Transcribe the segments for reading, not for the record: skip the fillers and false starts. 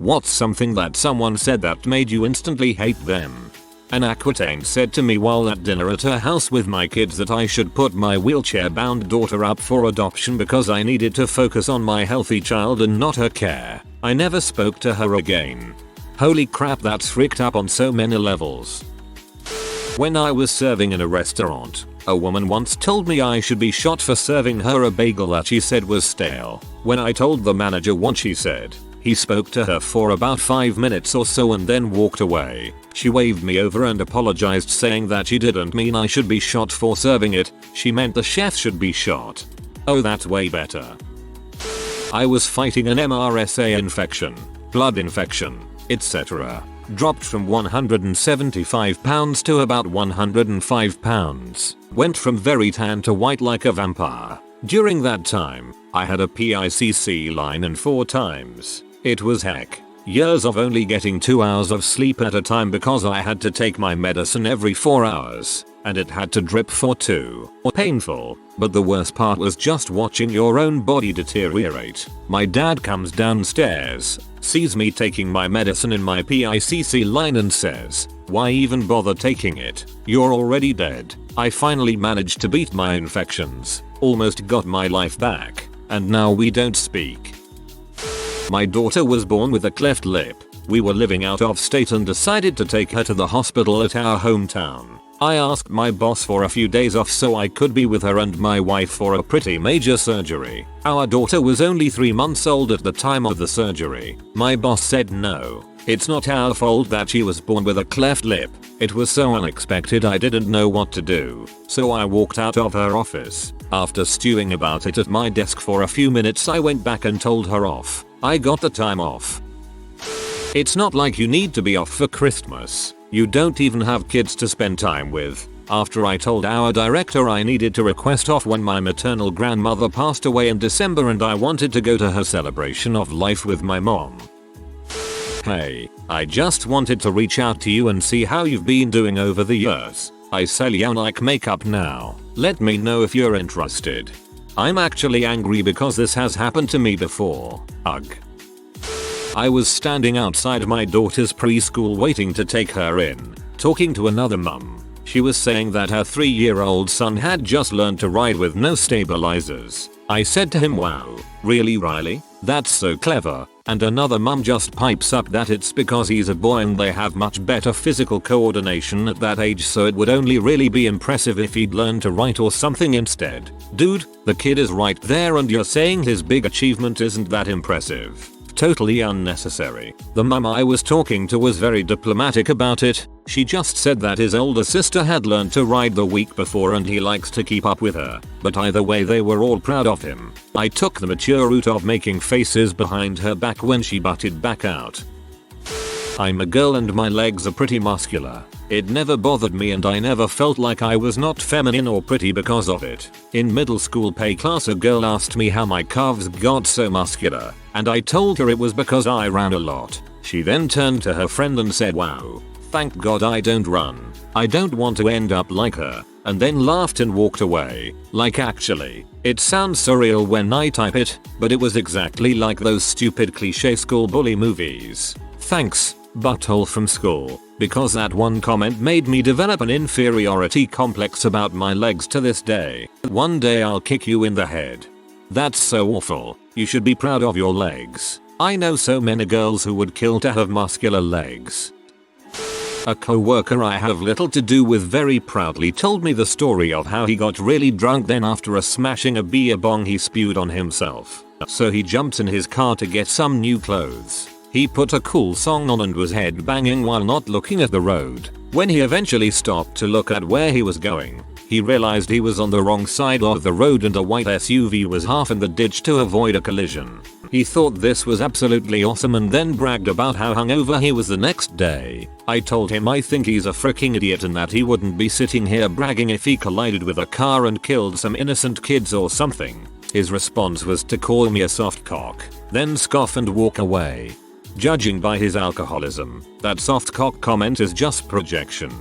What's something that someone said that made you instantly hate them? An Aquitaine said to me while at dinner at her house with my kids that I should put my wheelchair-bound daughter up for adoption because I needed to focus on my healthy child and not her care. I never spoke to her again. Holy crap, that's freaked up on so many levels. When I was serving in a restaurant, a woman once told me I should be shot for serving her a bagel that she said was stale. When I told the manager what she said, he spoke to her for about 5 minutes or so and then walked away. She waved me over and apologized, saying that she didn't mean I should be shot for serving it, she meant the chef should be shot. Oh, that's way better. I was fighting an MRSA infection, blood infection, etc. Dropped from 175 pounds to about 105 pounds. Went from very tan to white like a vampire. During that time, I had a PICC line in 4 times. It was heck. Years of only getting 2 hours of sleep at a time because I had to take my medicine every 4 hours. And it had to drip for 2. Painful. But the worst part was just watching your own body deteriorate. My dad comes downstairs, sees me taking my medicine in my PICC line and says, "Why even bother taking it? You're already dead." I finally managed to beat my infections, almost got my life back, and now we don't speak. My daughter was born with a cleft lip. We were living out of state and decided to take her to the hospital at our hometown. I asked my boss for a few days off so I could be with her and my wife for a pretty major surgery. Our daughter was only 3 months old at the time of the surgery. My boss said no, it's not our fault that she was born with a cleft lip. It was so unexpected I didn't know what to do. So I walked out of her office. After stewing about it at my desk for a few minutes, I went back and told her off. I got the time off. It's not like you need to be off for Christmas. You don't even have kids to spend time with. After I told our director I needed to request off when my maternal grandmother passed away in December and I wanted to go to her celebration of life with my mom. Hey, I just wanted to reach out to you and see how you've been doing over the years. I sell like makeup now. Let me know if you're interested. I'm actually angry because this has happened to me before. Ugh. I was standing outside my daughter's preschool waiting to take her in, talking to another mum. She was saying that her 3-year-old son had just learned to ride with no stabilizers. I said to him, "Wow, really Riley? That's so clever." And another mum just pipes up that it's because he's a boy and they have much better physical coordination at that age, so it would only really be impressive if he'd learn to write or something instead. Dude, the kid is right there and you're saying his big achievement isn't that impressive. Totally unnecessary. The mum I was talking to was very diplomatic about it. She just said that his older sister had learned to ride the week before and he likes to keep up with her. But either way, they were all proud of him. I took the mature route of making faces behind her back when she butted back out. I'm a girl and my legs are pretty muscular. It never bothered me and I never felt like I was not feminine or pretty because of it. In middle school pay class, a girl asked me how my calves got so muscular, and I told her it was because I ran a lot. She then turned to her friend and said, "Wow, thank God I don't run. I don't want to end up like her," and then laughed and walked away. Like, actually, it sounds surreal when I type it, but it was exactly like those stupid cliche school bully movies. Thanks, butthole from school, because that one comment made me develop an inferiority complex about my legs to this day. One day I'll kick you in the head. That's so awful. You should be proud of your legs. I know so many girls who would kill to have muscular legs. A co-worker I have little to do with very proudly told me the story of how he got really drunk, then after smashing a beer bong he spewed on himself. So he jumps in his car to get some new clothes. He put a cool song on and was headbanging while not looking at the road. When he eventually stopped to look at where he was going, he realized he was on the wrong side of the road and a white SUV was half in the ditch to avoid a collision. He thought this was absolutely awesome and then bragged about how hungover he was the next day. I told him I think he's a freaking idiot and that he wouldn't be sitting here bragging if he collided with a car and killed some innocent kids or something. His response was to call me a soft cock, then scoff and walk away. Judging by his alcoholism, that soft cock comment is just projection.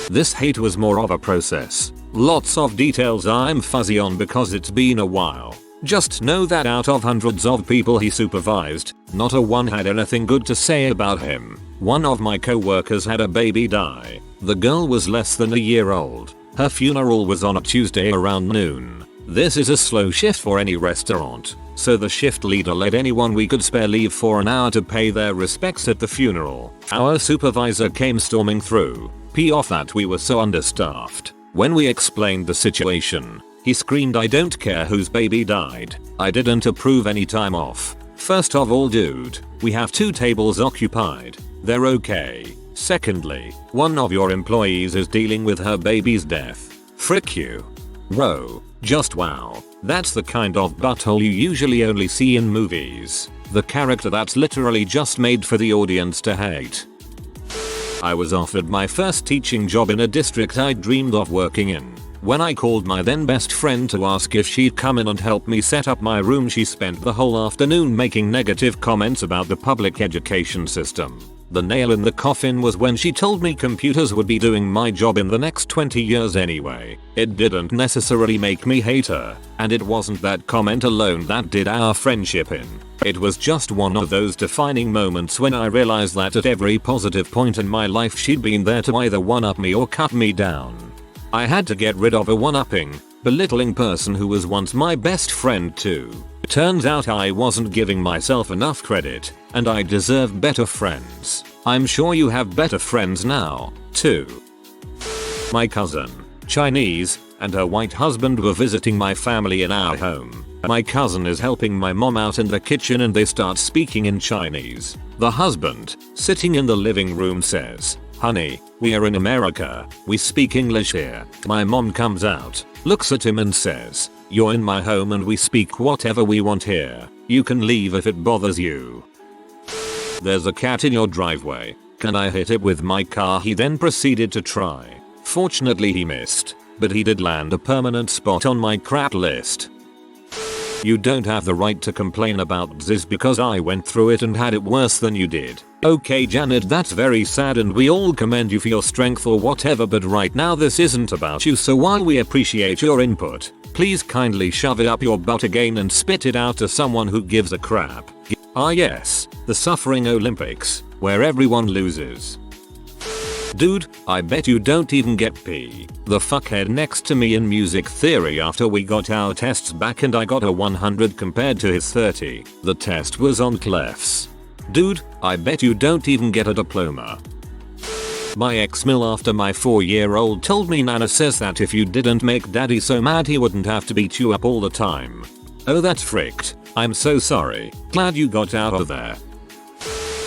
This hate was more of a process. Lots of details I'm fuzzy on because it's been a while. Just know that out of hundreds of people he supervised, not a one had anything good to say about him. One of my co-workers had a baby die. The girl was less than a year old. Her funeral was on a Tuesday around noon. This is a slow shift for any restaurant, so the shift leader let anyone we could spare leave for an hour to pay their respects at the funeral. Our supervisor came storming through, pissed off that we were so understaffed. When we explained the situation, he screamed, "I don't care whose baby died. I didn't approve any time off. First of all, dude, we have 2 tables occupied. They're okay. Secondly, one of your employees is dealing with her baby's death. Frick you. Bro, just wow. That's the kind of butthole you usually only see in movies. The character that's literally just made for the audience to hate." I was offered my first teaching job in a district I dreamed of working in. When I called my then best friend to ask if she'd come in and help me set up my room, she spent the whole afternoon making negative comments about the public education system. The nail in the coffin was when she told me computers would be doing my job in the next 20 years anyway. It didn't necessarily make me hate her, and it wasn't that comment alone that did our friendship in. It was just one of those defining moments when I realized that at every positive point in my life she'd been there to either one-up me or cut me down. I had to get rid of a one-upping, belittling person who was once my best friend too. Turns out I wasn't giving myself enough credit, and I deserve better friends. I'm sure you have better friends now, too. My cousin, Chinese, and her white husband were visiting my family in our home. My cousin is helping my mom out in the kitchen and they start speaking in Chinese. The husband, sitting in the living room, says, "Honey, we are in America. We speak English here." My mom comes out, looks at him and says, "You're in my home and we speak whatever we want here. You can leave if it bothers you." "There's a cat in your driveway. Can I hit it with my car?" He then proceeded to try. Fortunately he missed, but he did land a permanent spot on my crap list. "You don't have the right to complain about this because I went through it and had it worse than you did." "Okay Janet, that's very sad and we all commend you for your strength or whatever, but right now this isn't about you, so while we appreciate your input, please kindly shove it up your butt again and spit it out to someone who gives a crap." Ah yes, the suffering Olympics, where everyone loses. "Dude, I bet you don't even get P. The fuckhead next to me in music theory after we got our tests back and I got a 100 compared to his 30. The test was on clefs. Dude, I bet you don't even get a diploma." My ex-mill after my 4-year-old told me Nana says that if you didn't make daddy so mad he wouldn't have to beat you up all the time. Oh that's fricked. I'm so sorry. Glad you got out of there.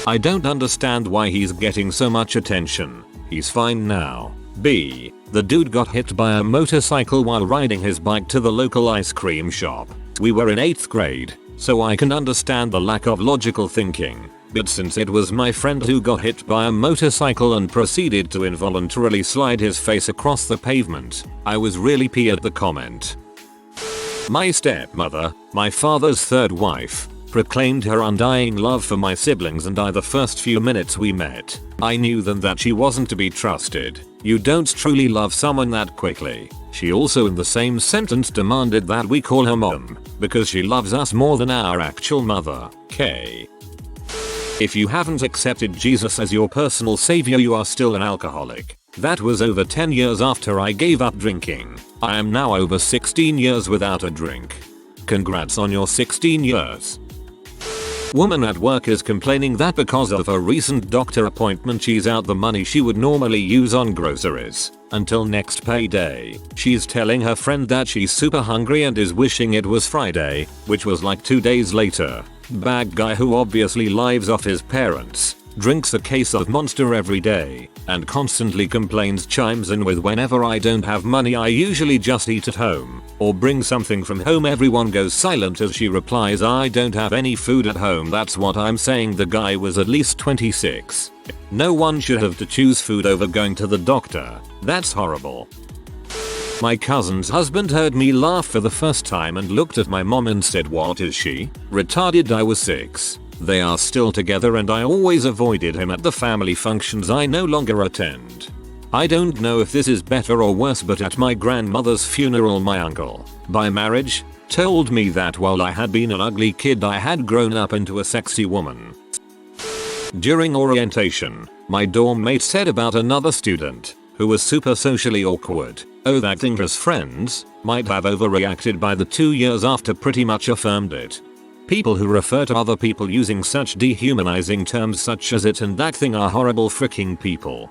I don't understand why he's getting so much attention. He's fine now. B. The dude got hit by a motorcycle while riding his bike to the local ice cream shop. We were in 8th grade, so I can understand the lack of logical thinking. But since it was my friend who got hit by a motorcycle and proceeded to involuntarily slide his face across the pavement, I was really pissed at the comment. My stepmother, my father's third wife, proclaimed her undying love for my siblings and I the first few minutes we met. I knew then that she wasn't to be trusted. You don't truly love someone that quickly. She also in the same sentence demanded that we call her mom, because she loves us more than our actual mother. K. If you haven't accepted Jesus as your personal savior, you are still an alcoholic. That was over 10 years after I gave up drinking. I am now over 16 years without a drink. Congrats on your 16 years. Woman at work is complaining that because of a recent doctor appointment she's out the money she would normally use on groceries until next payday. She's telling her friend that she's super hungry and is wishing it was Friday, which was like 2 days later. Bad guy who obviously lives off his parents, drinks a case of Monster every day, and constantly complains chimes in with "whenever I don't have money I usually just eat at home, or bring something from home." Everyone goes silent as she replies, "I don't have any food at home." That's what I'm saying. The guy was at least 26. No one should have to choose food over going to the doctor. That's horrible. My cousin's husband heard me laugh for the first time and looked at my mom and said, "What is she? Retarded?" I was 6. They are still together and I always avoided him at the family functions I no longer attend. I don't know if this is better or worse, but at my grandmother's funeral my uncle, by marriage, told me that while I had been an ugly kid I had grown up into a sexy woman. During orientation, my dorm mate said about another student who was super socially awkward. Oh, that thing as friends might have overreacted by the 2 years after pretty much affirmed it. People who refer to other people using such dehumanizing terms such as it and that thing are horrible freaking people.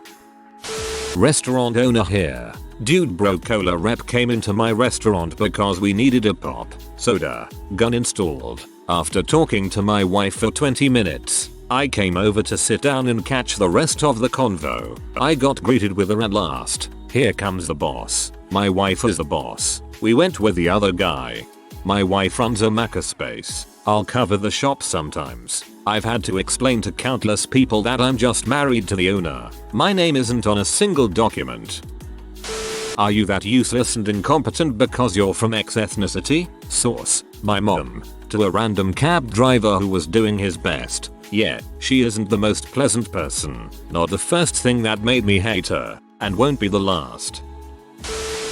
Restaurant owner here. Dude bro cola rep came into my restaurant because we needed a pop soda gun installed. After talking to my wife for 20 minutes, I came over to sit down and catch the rest of the convo. I got greeted with a at last. Here comes the boss. My wife is the boss. We went with the other guy. My wife runs a makerspace. I'll cover the shop sometimes. I've had to explain to countless people that I'm just married to the owner. My name isn't on a single document. Are you that useless and incompetent because you're from X ethnicity? Source: my mom. To a random cab driver who was doing his best. Yeah, she isn't the most pleasant person. Not the first thing that made me hate her, and won't be the last.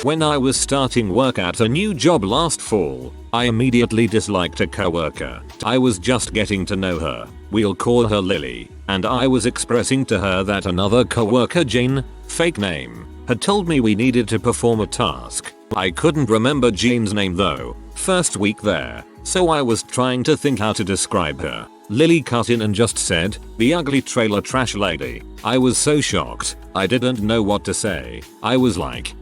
When I was starting work at a new job last fall, I immediately disliked a coworker. I was just getting to know her. We'll call her Lily, and I was expressing to her that another coworker, Jane, fake name, had told me we needed to perform a task. I couldn't remember Jane's name though, first week there, so I was trying to think how to describe her. Lily cut in and just said, "The ugly trailer trash lady." I was so shocked, I didn't know what to say. I was like,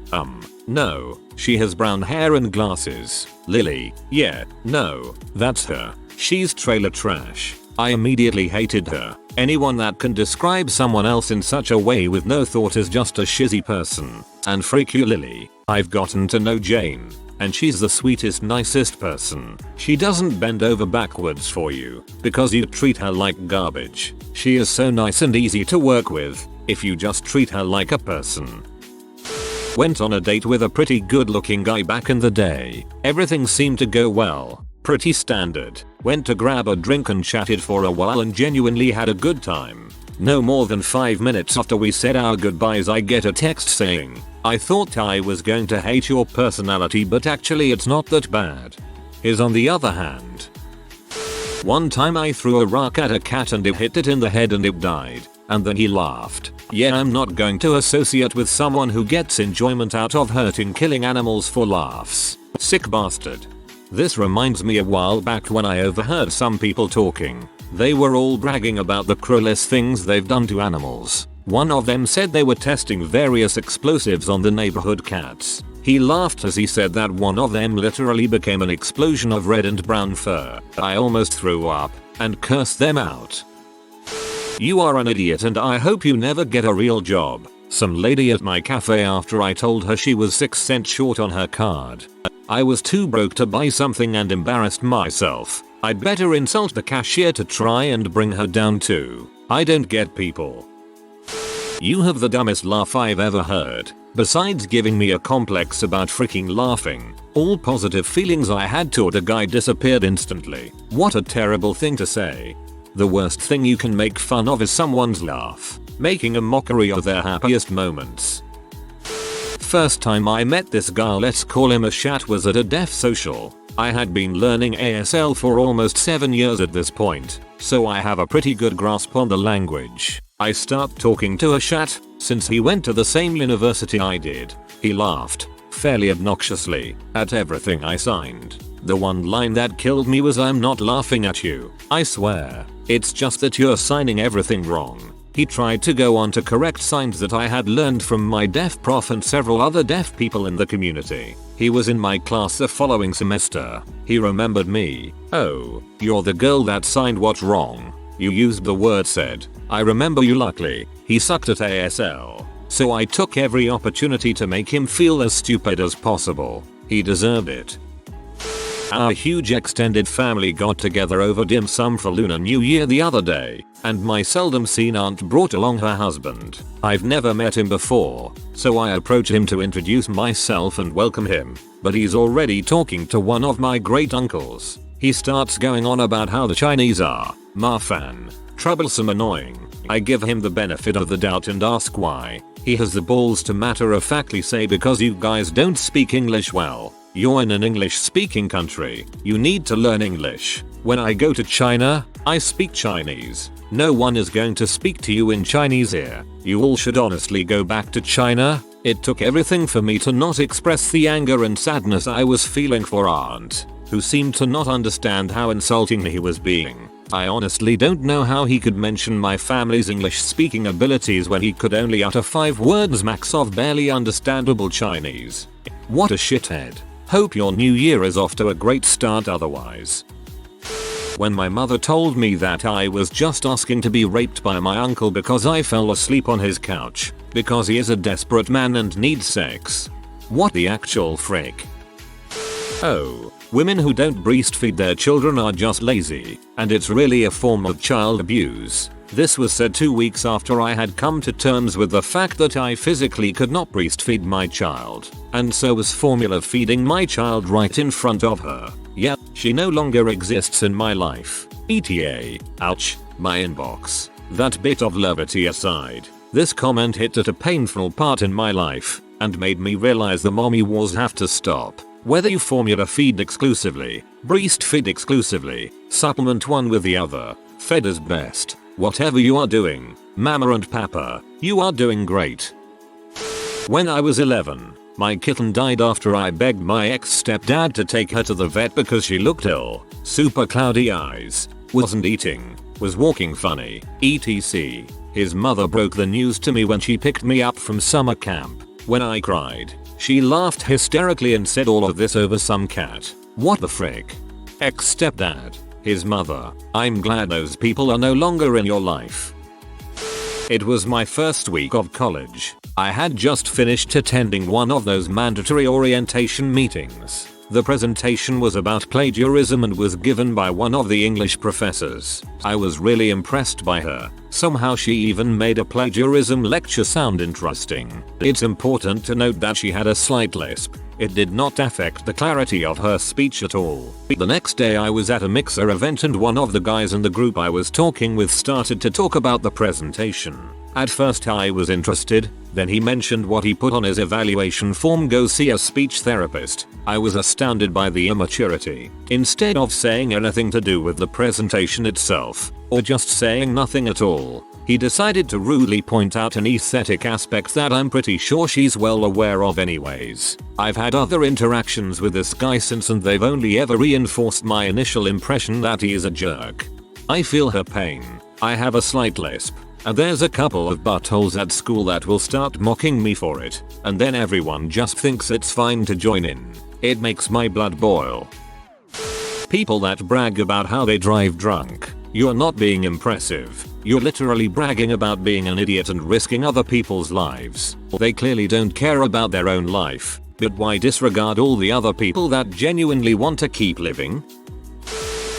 no, she has brown hair and glasses. Lily, yeah, no, that's her. She's trailer trash. I immediately hated her. Anyone that can describe someone else in such a way with no thought is just a shizzy person. And freak you, Lily. I've gotten to know Jane, and she's the sweetest, nicest person. She doesn't bend over backwards for you because you treat her like garbage. She is so nice and easy to work with if you just treat her like a person. Went on a date with a pretty good looking guy back in the day. Everything seemed to go well. Pretty standard. Went to grab a drink and chatted for a while and genuinely had a good time. No more than 5 minutes after we said our goodbyes I get a text saying, "I thought I was going to hate your personality but actually it's not that bad." His on the other hand. One time I threw a rock at a cat and it hit it in the head and it died. And then he laughed. Yeah, I'm not going to associate with someone who gets enjoyment out of hurting killing animals for laughs. Sick bastard. This reminds me a while back when I overheard some people talking. They were all bragging about the cruelest things they've done to animals. One of them said they were testing various explosives on the neighborhood cats. He laughed as he said that one of them literally became an explosion of red and brown fur. I almost threw up and cursed them out. You are an idiot and I hope you never get a real job. Some lady at my cafe after I told her she was 6 cents short on her card. I was too broke to buy something and embarrassed myself. I'd better insult the cashier to try and bring her down too. I don't get people. You have the dumbest laugh I've ever heard. Besides giving me a complex about freaking laughing, all positive feelings I had toward a guy disappeared instantly. What a terrible thing to say. The worst thing you can make fun of is someone's laugh, making a mockery of their happiest moments. First time I met this guy, let's call him a chat, was at a deaf social. I had been learning ASL for almost 7 years at this point, so I have a pretty good grasp on the language. I start talking to a chat, since he went to the same university I did. He laughed, fairly obnoxiously, at everything I signed. The one line that killed me was, "I'm not laughing at you, I swear. It's just that you're signing everything wrong." He tried to go on to correct signs that I had learned from my deaf prof and several other deaf people in the community. He was in my class the following semester. He remembered me. "Oh, you're the girl that signed what's wrong. You used the word said. I remember you." Luckily, he sucked at ASL, so I took every opportunity to make him feel as stupid as possible. He deserved it. Our huge extended family got together over dim sum for Lunar New Year the other day, and my seldom seen aunt brought along her husband. I've never met him before, so I approach him to introduce myself and welcome him, but he's already talking to one of my great uncles. He starts going on about how the Chinese are Marfan, troublesome, annoying. I give him the benefit of the doubt and ask why. He has the balls to matter-of-factly say, "Because you guys don't speak English well." You're in an English speaking country. You need to learn English. When I go to China, I speak Chinese. No one is going to speak to you in Chinese here. You all should honestly go back to China. It took everything for me to not express the anger and sadness I was feeling for Aunt, who seemed to not understand how insulting he was being. I honestly don't know how he could mention my family's English speaking abilities when he could only utter 5 words max of barely understandable Chinese. What a shithead. Hope your new year is off to a great start otherwise. When my mother told me that I was just asking to be raped by my uncle because I fell asleep on his couch, because he is a desperate man and needs sex. What the actual frick? Oh, women who don't breastfeed their children are just lazy, and it's really a form of child abuse. This was said 2 weeks after I had come to terms with the fact that I physically could not breastfeed my child, and so was formula feeding my child right in front of her. Yep, she no longer exists in my life. ETA. Ouch, my inbox. That bit of levity aside, this comment hit at a painful part in my life, and made me realize the mommy wars have to stop. Whether you formula feed exclusively, breastfeed exclusively, supplement one with the other, fed is best. Whatever you are doing, mama and papa, you are doing great. When I was 11, my kitten died after I begged my ex-stepdad to take her to the vet because she looked ill, super cloudy eyes, wasn't eating, was walking funny, etc. His mother broke the news to me when she picked me up from summer camp. When I cried, she laughed hysterically and said all of this over some cat. What the frick? Ex-stepdad, his mother, I'm glad those people are no longer in your life. It was my first week of college. I had just finished attending one of those mandatory orientation meetings. The presentation was about plagiarism and was given by one of the English professors. I was really impressed by her. Somehow she even made a plagiarism lecture sound interesting. It's important to note that she had a slight lisp. It did not affect the clarity of her speech at all. The next day I was at a mixer event and one of the guys in the group I was talking with started to talk about the presentation. At first I was interested, then he mentioned what he put on his evaluation form: go see a speech therapist. I was astounded by the immaturity. Instead of saying anything to do with the presentation itself, or just saying nothing at all, he decided to rudely point out an aesthetic aspect that I'm pretty sure she's well aware of anyways. I've had other interactions with this guy since and they've only ever reinforced my initial impression that he is a jerk. I feel her pain. I have a slight lisp. And there's a couple of buttholes at school that will start mocking me for it, and then everyone just thinks it's fine to join in. It makes my blood boil. People that brag about how they drive drunk. You're not being impressive. You're literally bragging about being an idiot and risking other people's lives. They clearly don't care about their own life, but why disregard all the other people that genuinely want to keep living?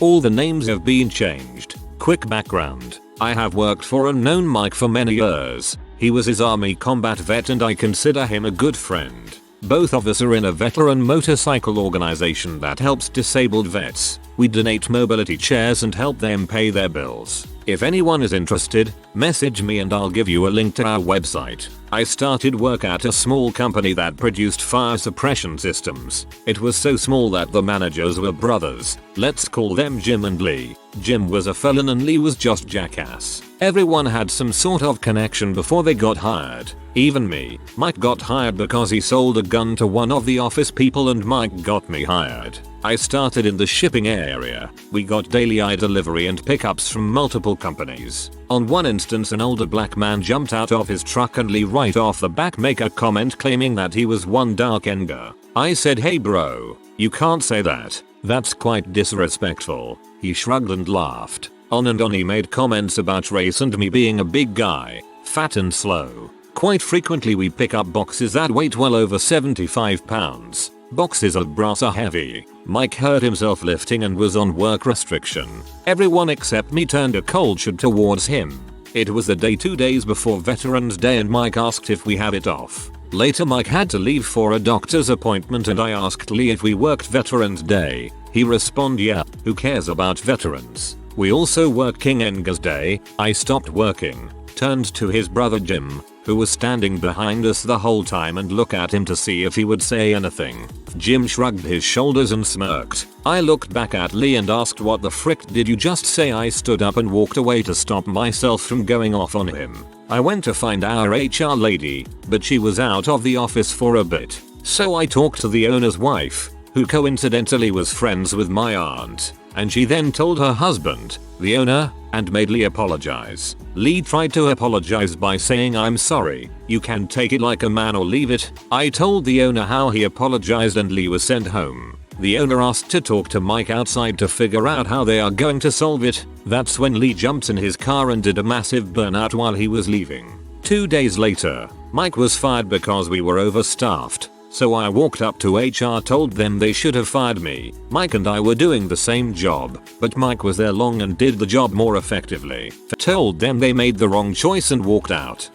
All the names have been changed. Quick background. I have worked for unknown Mike for many years. He was his army combat vet and I consider him a good friend. Both of us are in a veteran motorcycle organization that helps disabled vets. We donate mobility chairs and help them pay their bills. If anyone is interested, message me and I'll give you a link to our website. I started work at a small company that produced fire suppression systems. It was so small that the managers were brothers. Let's call them Jim and Lee. Jim was a felon and Lee was just jackass. Everyone had some sort of connection before they got hired. Even me. Mike got hired because he sold a gun to one of the office people and Mike got me hired. I started in the shipping area. We got daily delivery and pickups from multiple companies. On one instance an older black man jumped out of his truck and Lee right off the back make a comment claiming that he was one dark Enger. I said, hey bro, you can't say that. That's quite disrespectful. He shrugged and laughed. On and on he made comments about race and me being a big guy, fat and slow. Quite frequently we pick up boxes that weigh well over 75 pounds. Boxes of brass are heavy. Mike hurt himself lifting and was on work restriction. Everyone except me turned a cold shoulder towards him. It was the day 2 days before Veterans Day and Mike asked if we had it off. Later Mike had to leave for a doctor's appointment and I asked Lee if we worked Veterans Day. He responded, yeah, who cares about veterans? We also work King Enger's Day. I stopped working, turned to his brother Jim, who was standing behind us the whole time and look at him to see if he would say anything. Jim shrugged his shoulders and smirked. I looked back at Lee and asked, what the frick did you just say? I stood up and walked away to stop myself from going off on him. I went to find our HR lady, but she was out of the office for a bit. So I talked to the owner's wife, who coincidentally was friends with my aunt, and she then told her husband, the owner, and made Lee apologize. Lee tried to apologize by saying, I'm sorry, you can take it like a man or leave it. I told the owner how he apologized and Lee was sent home. The owner asked to talk to Mike outside to figure out how they are going to solve it. That's when Lee jumped in his car and did a massive burnout while he was leaving. 2 days later, Mike was fired because we were overstaffed. So I walked up to HR, told them they should have fired me. Mike and I were doing the same job, but Mike was there long and did the job more effectively. Told them they made the wrong choice and walked out.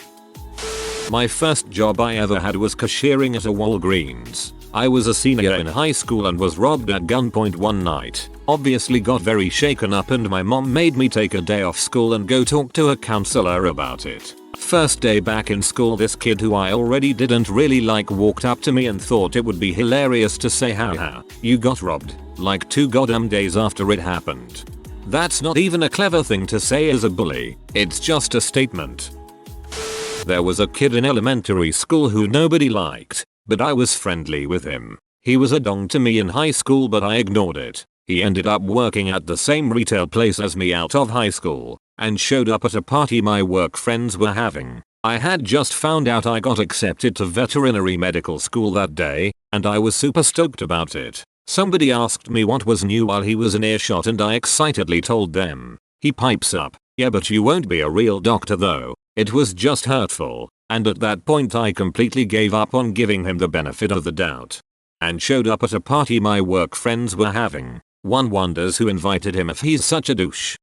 My first job I ever had was cashiering at a Walgreens. I was a senior in high school and was robbed at gunpoint one night. Obviously got very shaken up and my mom made me take a day off school and go talk to a counselor about it. First day back in school, this kid who I already didn't really like walked up to me and thought it would be hilarious to say, haha, you got robbed, like 2 goddamn days after it happened. That's not even a clever thing to say as a bully, it's just a statement. There was a kid in elementary school who nobody liked, but I was friendly with him. He was a dong to me in high school, but I ignored it. He ended up working at the same retail place as me out of high school, and showed up at a party my work friends were having. I had just found out I got accepted to veterinary medical school that day, and I was super stoked about it. Somebody asked me what was new while he was in earshot and I excitedly told them. He pipes up, yeah, but you won't be a real doctor though. It was just hurtful, and at that point I completely gave up on giving him the benefit of the doubt. And showed up at a party my work friends were having. One wonders who invited him if he's such a douche.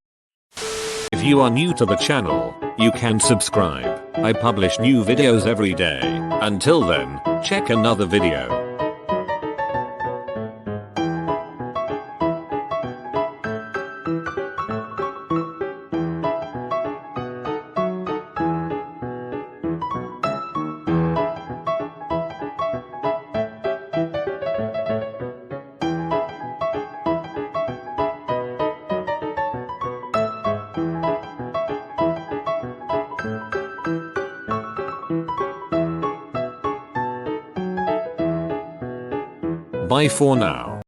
If you are new to the channel, you can subscribe. I publish new videos every day. Until then, check another video. Bye for now.